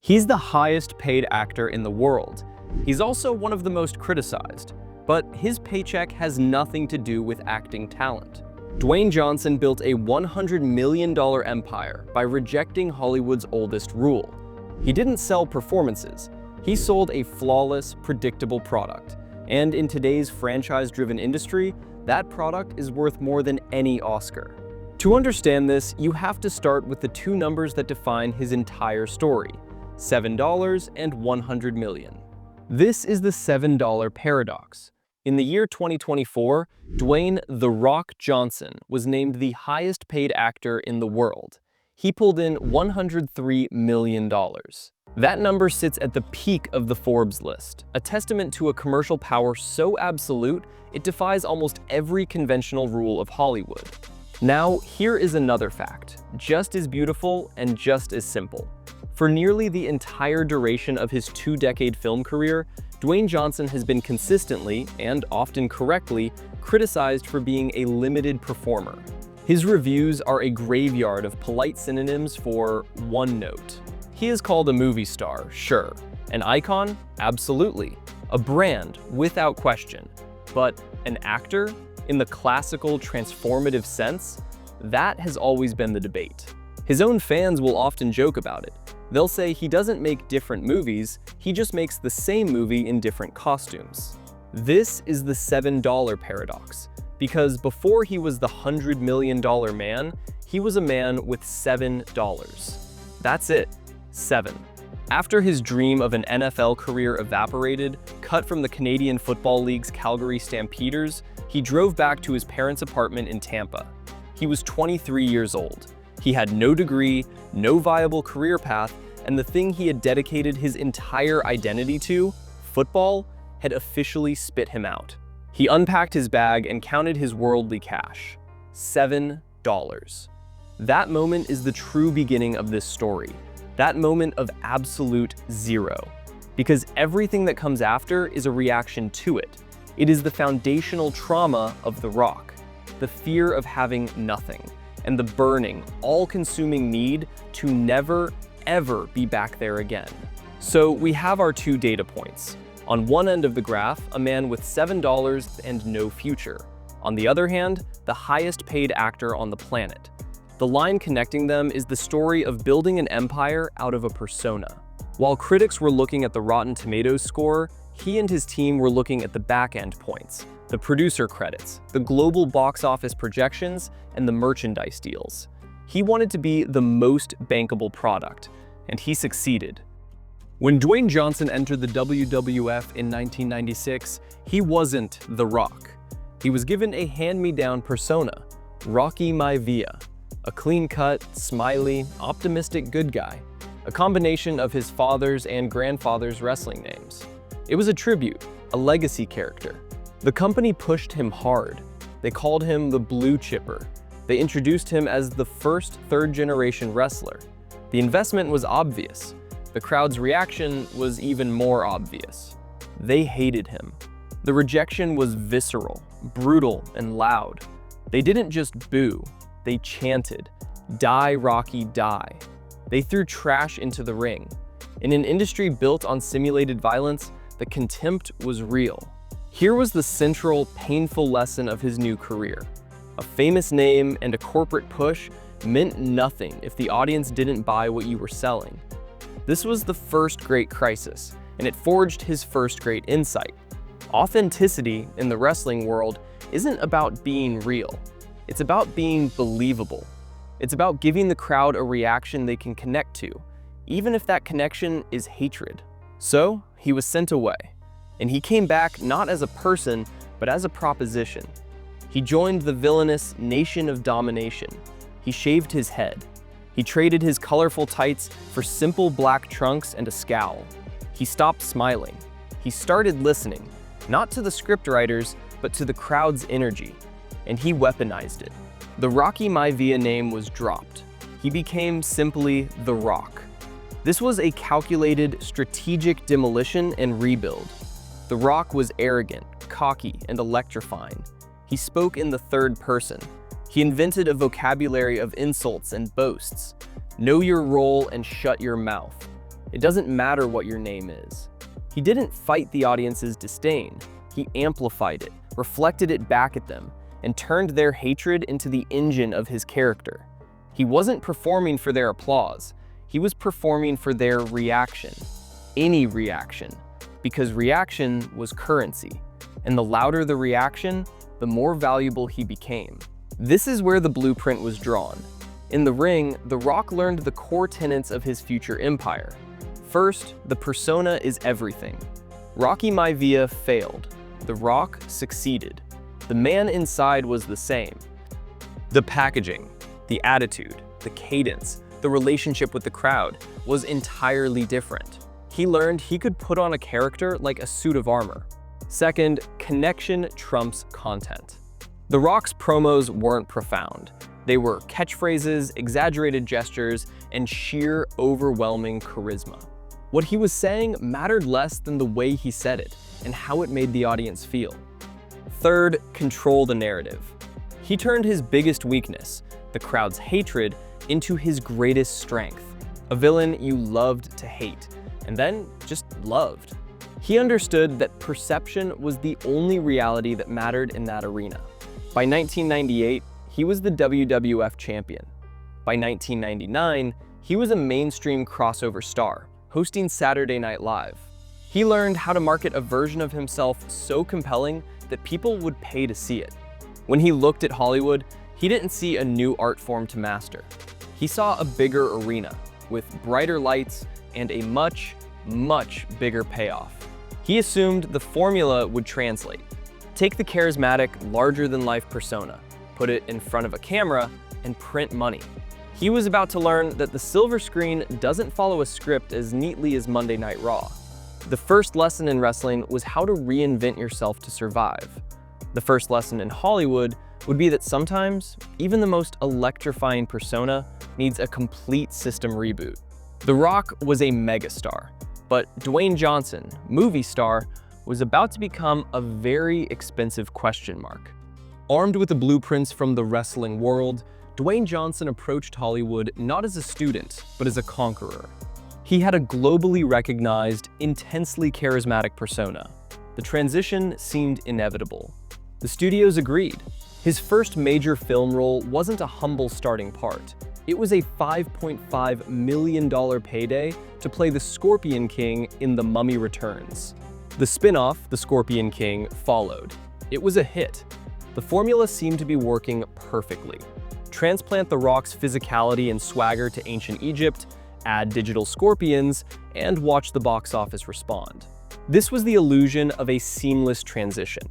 He's the highest paid actor in the world. He's also one of the most criticized, but his paycheck has nothing to do with acting talent. Dwayne Johnson built a $100 million empire by rejecting Hollywood's oldest rule. He didn't sell performances. He sold a flawless, predictable product. And in today's franchise-driven industry, that product is worth more than any Oscar. To understand this, you have to start with the two numbers that define his entire story: $7 and $100 million. This is the $7 paradox. In the year 2024, Dwayne "The Rock" Johnson was named the highest paid actor in the world. He pulled in $103 million. That number sits at the peak of the Forbes list, a testament to a commercial power so absolute it defies almost every conventional rule of Hollywood. Now, here is another fact, just as beautiful and just as simple. For nearly the entire duration of his two-decade film career, Dwayne Johnson has been consistently, and often correctly, criticized for being a limited performer. His reviews are a graveyard of polite synonyms for one note. He is called a movie star, sure. An icon? Absolutely. A brand? Without question. But an actor? In the classical, transformative sense? That has always been the debate. His own fans will often joke about it. They'll say he doesn't make different movies, he just makes the same movie in different costumes. This is the $7 paradox, because before he was the $100 million man, he was a man with $7. That's it, 7. After his dream of an NFL career evaporated, cut from the Canadian Football League's Calgary Stampeders, he drove back to his parents' apartment in Tampa. He was 23 years old. He had no degree, no viable career path, and the thing he had dedicated his entire identity to, football, had officially spit him out. He unpacked his bag and counted his worldly cash. $7. That moment is the true beginning of this story. That moment of absolute zero. Because everything that comes after is a reaction to it. It is the foundational trauma of The Rock. The fear of having nothing. And the burning, all-consuming need to never, ever be back there again. So we have our two data points. On one end of the graph, a man with $7 and no future. On the other hand, the highest paid actor on the planet. The line connecting them is the story of building an empire out of a persona. While critics were looking at the Rotten Tomatoes score, he and his team were looking at the back-end points, the producer credits, the global box office projections, and the merchandise deals. He wanted to be the most bankable product, and he succeeded. When Dwayne Johnson entered the WWF in 1996, he wasn't The Rock. He was given a hand-me-down persona, Rocky Maivia, a clean-cut, smiley, optimistic good guy, a combination of his father's and grandfather's wrestling names. It was a tribute, a legacy character. The company pushed him hard. They called him the Blue Chipper. They introduced him as the first third-generation wrestler. The investment was obvious. The crowd's reaction was even more obvious. They hated him. The rejection was visceral, brutal, and loud. They didn't just boo, they chanted, "Die, Rocky, die." They threw trash into the ring. In an industry built on simulated violence, the contempt was real. Here was the central, painful lesson of his new career. A famous name and a corporate push meant nothing if the audience didn't buy what you were selling. This was the first great crisis, and it forged his first great insight. Authenticity in the wrestling world isn't about being real. It's about being believable. It's about giving the crowd a reaction they can connect to, even if that connection is hatred. So, he was sent away. And he came back not as a person, but as a proposition. He joined the villainous Nation of Domination. He shaved his head. He traded his colorful tights for simple black trunks and a scowl. He stopped smiling. He started listening, not to the scriptwriters, but to the crowd's energy. And he weaponized it. The Rocky Maivia name was dropped. He became simply The Rock. This was a calculated, strategic demolition and rebuild. The Rock was arrogant, cocky, and electrifying. He spoke in the third person. He invented a vocabulary of insults and boasts. Know your role and shut your mouth. It doesn't matter what your name is. He didn't fight the audience's disdain. He amplified it, reflected it back at them, and turned their hatred into the engine of his character. He wasn't performing for their applause. He was performing for their reaction. Any reaction. Because reaction was currency. And the louder the reaction, the more valuable he became. This is where the blueprint was drawn. In the ring, The Rock learned the core tenets of his future empire. First, the persona is everything. Rocky Maivia failed. The Rock succeeded. The man inside was the same. The packaging, the attitude, the cadence, the relationship with the crowd was entirely different. He learned he could put on a character like a suit of armor. Second, connection trumps content. The Rock's promos weren't profound. They were catchphrases, exaggerated gestures, and sheer overwhelming charisma. What he was saying mattered less than the way he said it and how it made the audience feel. Third, control the narrative. He turned his biggest weakness, the crowd's hatred, into his greatest strength. A villain you loved to hate, and then just loved. He understood that perception was the only reality that mattered in that arena. By 1998, he was the WWF champion. By 1999, he was a mainstream crossover star, hosting Saturday Night Live. He learned how to market a version of himself so compelling that people would pay to see it. When he looked at Hollywood, he didn't see a new art form to master. He saw a bigger arena, with brighter lights and a much, much bigger payoff. He assumed the formula would translate. Take the charismatic, larger-than-life persona, put it in front of a camera, and print money. He was about to learn that the silver screen doesn't follow a script as neatly as Monday Night Raw. The first lesson in wrestling was how to reinvent yourself to survive. The first lesson in Hollywood would be that sometimes, even the most electrifying persona needs a complete system reboot. The Rock was a megastar, but Dwayne Johnson, movie star, was about to become a very expensive question mark. Armed with the blueprints from the wrestling world, Dwayne Johnson approached Hollywood not as a student, but as a conqueror. He had a globally recognized, intensely charismatic persona. The transition seemed inevitable. The studios agreed. His first major film role wasn't a humble starting part. It was a $5.5 million payday to play the Scorpion King in The Mummy Returns. The spin-off, The Scorpion King, followed. It was a hit. The formula seemed to be working perfectly. Transplant The Rock's physicality and swagger to ancient Egypt, add digital scorpions, and watch the box office respond. This was the illusion of a seamless transition.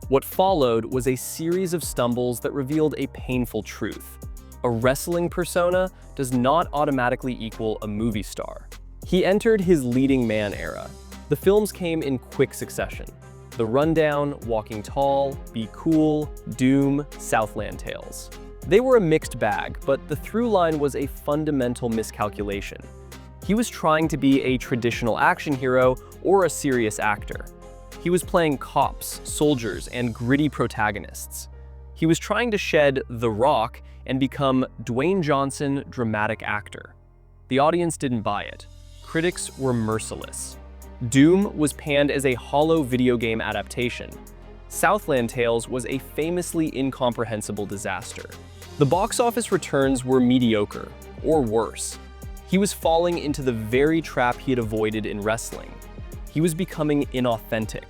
What followed was a series of stumbles that revealed a painful truth. A wrestling persona does not automatically equal a movie star. He entered his leading man era. The films came in quick succession. The Rundown, Walking Tall, Be Cool, Doom, Southland Tales. They were a mixed bag, but the through line was a fundamental miscalculation. He was trying to be a traditional action hero or a serious actor. He was playing cops, soldiers, and gritty protagonists. He was trying to shed The Rock and become Dwayne Johnson, dramatic actor. The audience didn't buy it. Critics were merciless. Doom was panned as a hollow video game adaptation. Southland Tales was a famously incomprehensible disaster. The box office returns were mediocre, or worse. He was falling into the very trap he had avoided in wrestling. He was becoming inauthentic.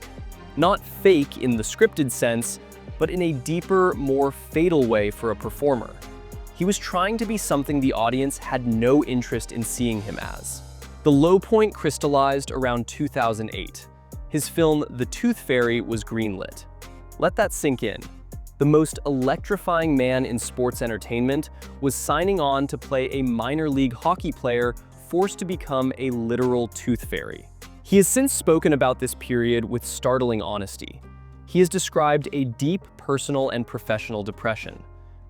Not fake in the scripted sense, but in a deeper, more fatal way for a performer. He was trying to be something the audience had no interest in seeing him as. The low point crystallized around 2008. His film The Tooth Fairy was greenlit. Let that sink in. The most electrifying man in sports entertainment was signing on to play a minor league hockey player forced to become a literal tooth fairy. He has since spoken about this period with startling honesty. He has described a deep personal and professional depression.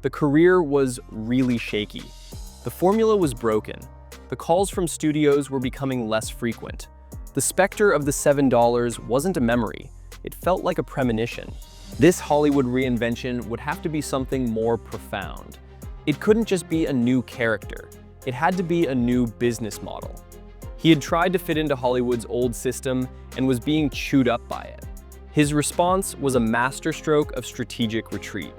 The career was really shaky. The formula was broken. The calls from studios were becoming less frequent. The specter of the $7 wasn't a memory. It felt like a premonition. This Hollywood reinvention would have to be something more profound. It couldn't just be a new character. It had to be a new business model. He had tried to fit into Hollywood's old system and was being chewed up by it. His response was a masterstroke of strategic retreat.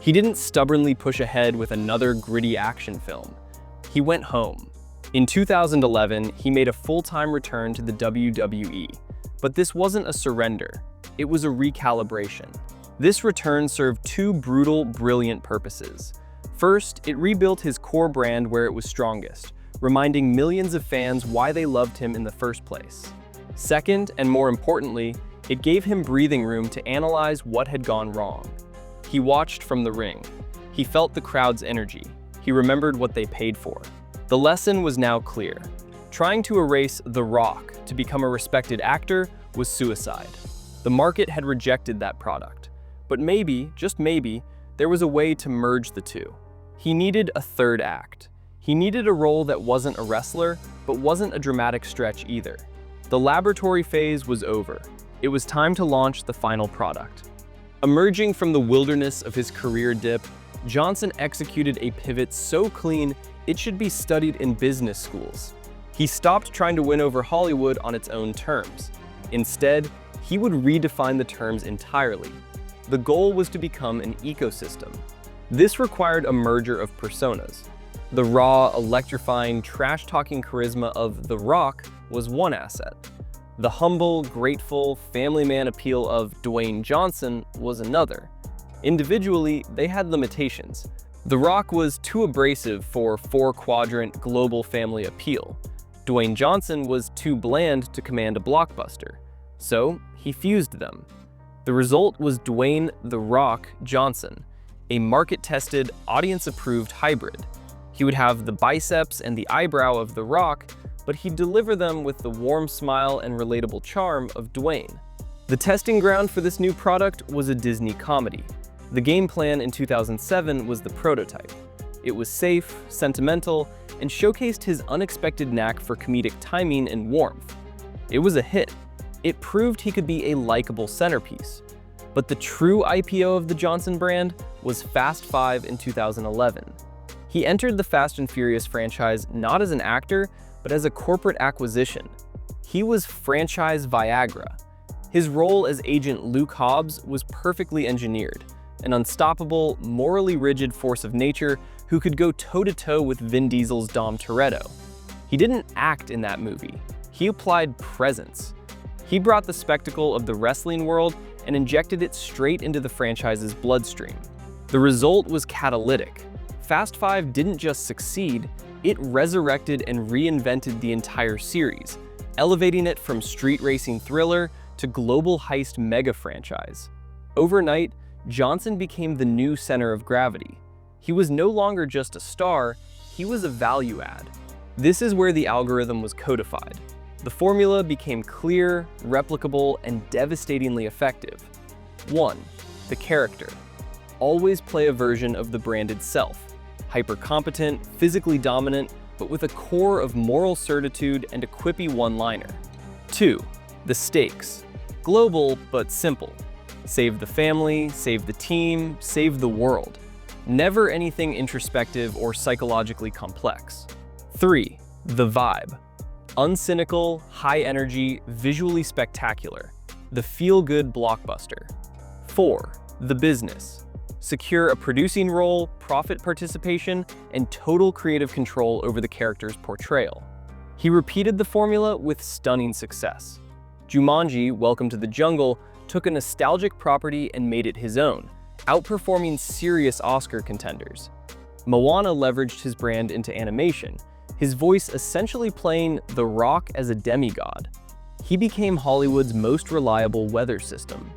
He didn't stubbornly push ahead with another gritty action film. He went home. In 2011, he made a full-time return to the WWE. But this wasn't a surrender. It was a recalibration. This return served two brutal, brilliant purposes. First, it rebuilt his core brand where it was strongest, reminding millions of fans why they loved him in the first place. Second, and more importantly, it gave him breathing room to analyze what had gone wrong. He watched from the ring. He felt the crowd's energy. He remembered what they paid for. The lesson was now clear. Trying to erase The Rock to become a respected actor was suicide. The market had rejected that product. But maybe, just maybe, there was a way to merge the two. He needed a third act. He needed a role that wasn't a wrestler, but wasn't a dramatic stretch either. The laboratory phase was over. It was time to launch the final product. Emerging from the wilderness of his career dip, Johnson executed a pivot so clean it should be studied in business schools. He stopped trying to win over Hollywood on its own terms. Instead, he would redefine the terms entirely. The goal was to become an ecosystem. This required a merger of personas. The raw, electrifying, trash-talking charisma of The Rock was one asset. The humble, grateful, family man appeal of Dwayne Johnson was another. Individually, they had limitations. The Rock was too abrasive for four-quadrant global family appeal. Dwayne Johnson was too bland to command a blockbuster. So, he fused them. The result was Dwayne "The Rock" Johnson, a market-tested, audience-approved hybrid. He would have the biceps and the eyebrow of The Rock, but he'd deliver them with the warm smile and relatable charm of Dwayne. The testing ground for this new product was a Disney comedy. The game plan in 2007 was the prototype. It was safe, sentimental, and showcased his unexpected knack for comedic timing and warmth. It was a hit. It proved he could be a likable centerpiece. But the true IPO of the Johnson brand was Fast 5 in 2011. He entered the Fast and Furious franchise not as an actor, but as a corporate acquisition. He was franchise Viagra. His role as Agent Luke Hobbs was perfectly engineered, an unstoppable, morally rigid force of nature who could go toe-to-toe with Vin Diesel's Dom Toretto. He didn't act in that movie. He applied presence. He brought the spectacle of the wrestling world and injected it straight into the franchise's bloodstream. The result was catalytic. Fast 5 didn't just succeed, it resurrected and reinvented the entire series, elevating it from street racing thriller to global heist mega franchise. Overnight, Johnson became the new center of gravity. He was no longer just a star, he was a value add. This is where the algorithm was codified. The formula became clear, replicable, and devastatingly effective. 1. The character. Always play a version of the brand itself. Hyper-competent, physically dominant, but with a core of moral certitude and a quippy one-liner. 2. The stakes. Global, but simple. Save the family, save the team, save the world. Never anything introspective or psychologically complex. 3. The vibe. Uncynical, high energy, visually spectacular. The feel-good blockbuster. 4. The business. Secure a producing role, profit participation, and total creative control over the character's portrayal. He repeated the formula with stunning success. Jumanji: Welcome to the Jungle took a nostalgic property and made it his own, outperforming serious Oscar contenders. Moana leveraged his brand into animation, his voice essentially playing The Rock as a demigod. He became Hollywood's most reliable weather system.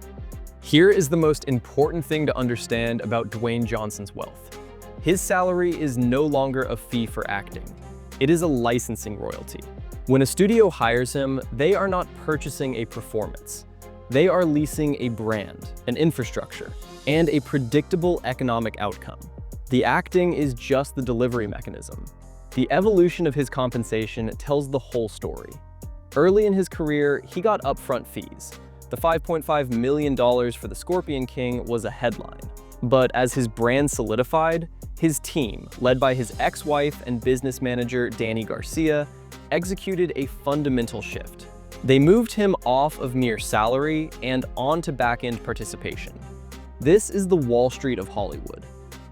Here is the most important thing to understand about Dwayne Johnson's wealth. His salary is no longer a fee for acting. It is a licensing royalty. When a studio hires him, they are not purchasing a performance. They are leasing a brand, an infrastructure, and a predictable economic outcome. The acting is just the delivery mechanism. The evolution of his compensation tells the whole story. Early in his career, he got upfront fees. The $5.5 million for the Scorpion King was a headline. But as his brand solidified, his team, led by his ex-wife and business manager Danny Garcia, executed a fundamental shift. They moved him off of mere salary and onto back-end participation. This is the Wall Street of Hollywood.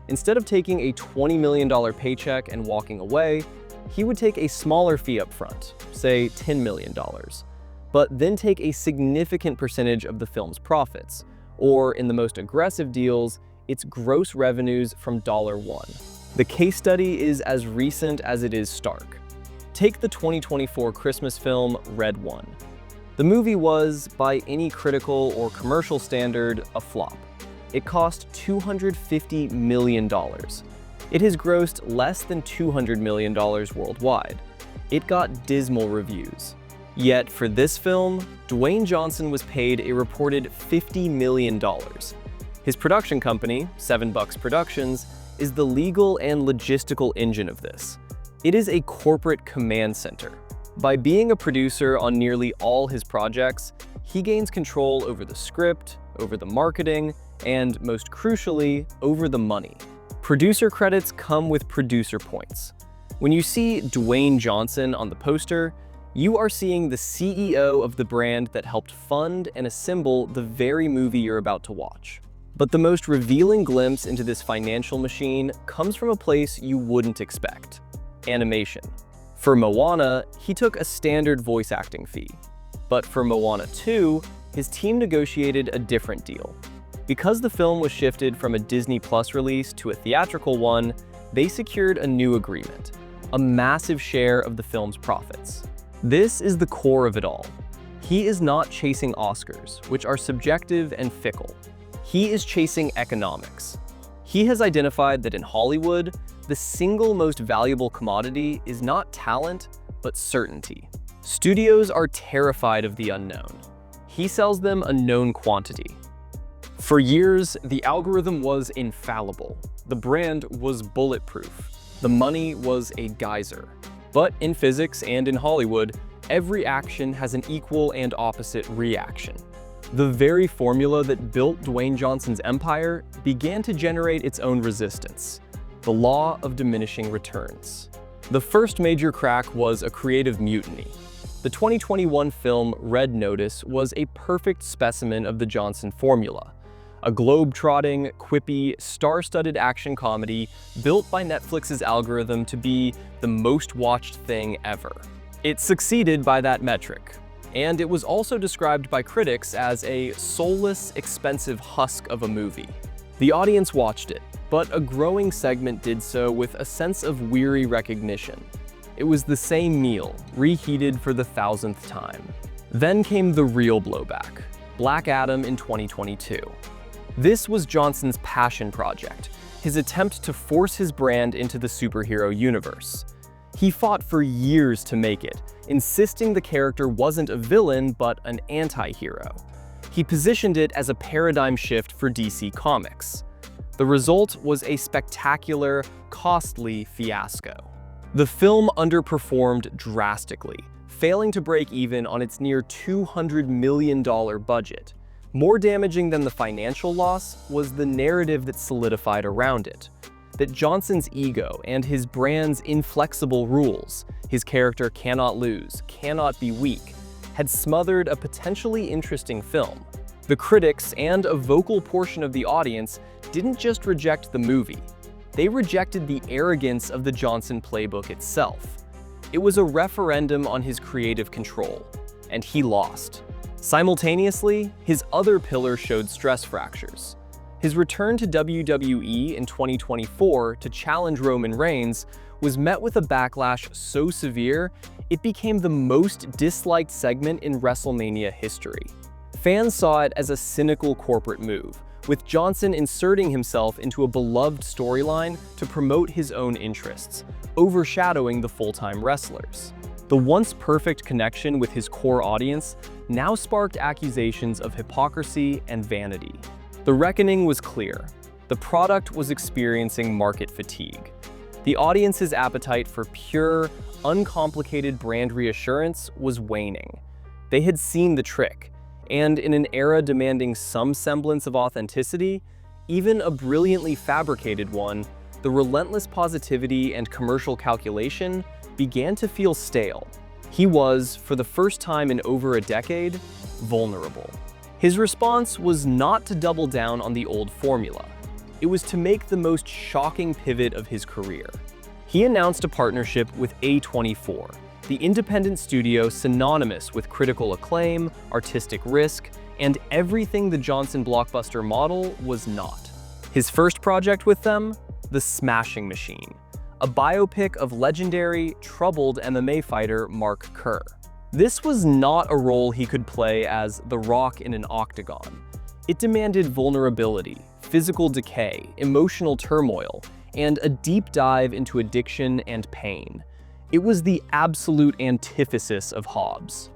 Instead of taking a $20 million paycheck and walking away, he would take a smaller fee up front, say $10 million, but then take a significant percentage of the film's profits, or in the most aggressive deals, its gross revenues from $1. The case study is as recent as it is stark. Take the 2024 Christmas film Red One. The movie was, by any critical or commercial standard, a flop. It cost $250 million. It has grossed less than $200 million worldwide. It got dismal reviews. Yet for this film, Dwayne Johnson was paid a reported $50 million. His production company, $7 Productions, is the legal and logistical engine of this. It is a corporate command center. By being a producer on nearly all his projects, he gains control over the script, over the marketing, and most crucially, over the money. Producer credits come with producer points. When you see Dwayne Johnson on the poster, you are seeing the CEO of the brand that helped fund and assemble the very movie you're about to watch. But the most revealing glimpse into this financial machine comes from a place you wouldn't expect: animation. For Moana, he took a standard voice acting fee. But for Moana 2, his team negotiated a different deal. Because the film was shifted from a Disney Plus release to a theatrical one, they secured a new agreement: a massive share of the film's profits. This is the core of it all. He is not chasing Oscars, which are subjective and fickle. He is chasing economics. He has identified that in Hollywood, the single most valuable commodity is not talent, but certainty. Studios are terrified of the unknown. He sells them a known quantity. For years, the algorithm was infallible. The brand was bulletproof. The money was a geyser. But in physics and in Hollywood, every action has an equal and opposite reaction. The very formula that built Dwayne Johnson's empire began to generate its own resistance: the law of diminishing returns. The first major crack was a creative mutiny. The 2021 film Red Notice was a perfect specimen of the Johnson formula. A globe-trotting, quippy, star-studded action comedy built by Netflix's algorithm to be the most watched thing ever. It succeeded by that metric, and it was also described by critics as a soulless, expensive husk of a movie. The audience watched it, but a growing segment did so with a sense of weary recognition. It was the same meal, reheated for the 1000th time. Then came the real blowback: Black Adam in 2022. This was Johnson's passion project, his attempt to force his brand into the superhero universe. He fought for years to make it, insisting the character wasn't a villain but an anti-hero. He positioned it as a paradigm shift for DC Comics. The result was a spectacular, costly fiasco. The film underperformed drastically, failing to break even on its near $200 million budget. More damaging than the financial loss was the narrative that solidified around it. That Johnson's ego and his brand's inflexible rules, his character cannot lose, cannot be weak, had smothered a potentially interesting film. The critics and a vocal portion of the audience didn't just reject the movie. They rejected the arrogance of the Johnson playbook itself. It was a referendum on his creative control, and he lost. Simultaneously, his other pillar showed stress fractures. His return to WWE in 2024 to challenge Roman Reigns was met with a backlash so severe, it became the most disliked segment in WrestleMania history. Fans saw it as a cynical corporate move, with Johnson inserting himself into a beloved storyline to promote his own interests, overshadowing the full-time wrestlers. The once perfect connection with his core audience now sparked accusations of hypocrisy and vanity. The reckoning was clear. The product was experiencing market fatigue. The audience's appetite for pure, uncomplicated brand reassurance was waning. They had seen the trick, and in an era demanding some semblance of authenticity, even a brilliantly fabricated one, the relentless positivity and commercial calculation began to feel stale. He was, for the first time in over a decade, vulnerable. His response was not to double down on the old formula. It was to make the most shocking pivot of his career. He announced a partnership with A24, the independent studio synonymous with critical acclaim, artistic risk, and everything the Johnson blockbuster model was not. His first project with them? The Smashing Machine, a biopic of legendary, troubled MMA fighter Mark Kerr. This was not a role he could play as The Rock in an octagon. It demanded vulnerability, physical decay, emotional turmoil, and a deep dive into addiction and pain. It was the absolute antithesis of Hobbs.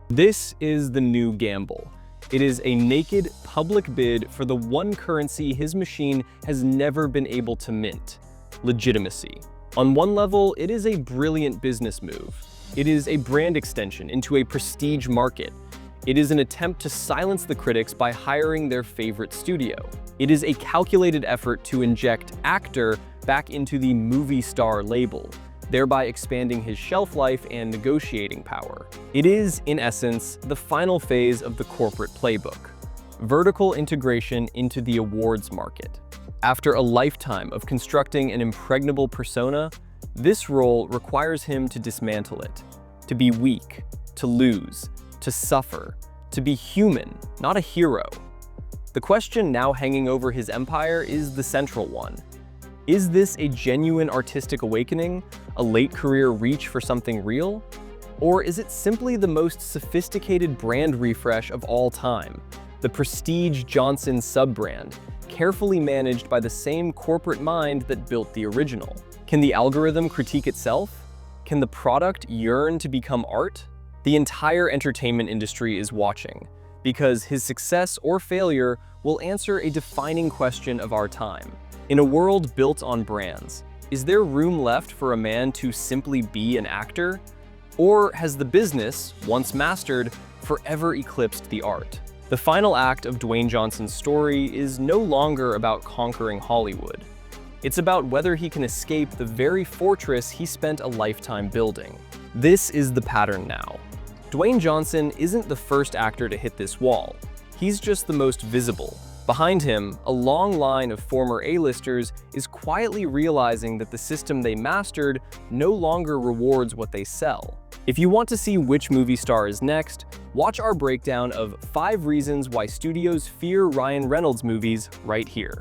This is the new gamble. It is a naked, public bid for the one currency his machine has never been able to mint: legitimacy. On one level, it is a brilliant business move. It is a brand extension into a prestige market. It is an attempt to silence the critics by hiring their favorite studio. It is a calculated effort to inject actor back into the movie star label, thereby expanding his shelf life and negotiating power. It is, in essence, the final phase of the corporate playbook: vertical integration into the awards market. After a lifetime of constructing an impregnable persona, this role requires him to dismantle it, to be weak, to lose, to suffer, to be human, not a hero. The question now hanging over his empire is the central one. Is this a genuine artistic awakening, a late career reach for something real? Or is it simply the most sophisticated brand refresh of all time, the prestige Johnson sub-brand, carefully managed by the same corporate mind that built the original? Can the algorithm critique itself? Can the product yearn to become art? The entire entertainment industry is watching, because his success or failure will answer a defining question of our time. In a world built on brands, is there room left for a man to simply be an actor? Or has the business, once mastered, forever eclipsed the art? The final act of Dwayne Johnson's story is no longer about conquering Hollywood. It's about whether he can escape the very fortress he spent a lifetime building. This is the pattern now. Dwayne Johnson isn't the first actor to hit this wall. He's just the most visible. Behind him, a long line of former A-listers is quietly realizing that the system they mastered no longer rewards what they sell. If you want to see which movie star is next, watch our breakdown of 5 reasons why studios fear Ryan Reynolds movies right here.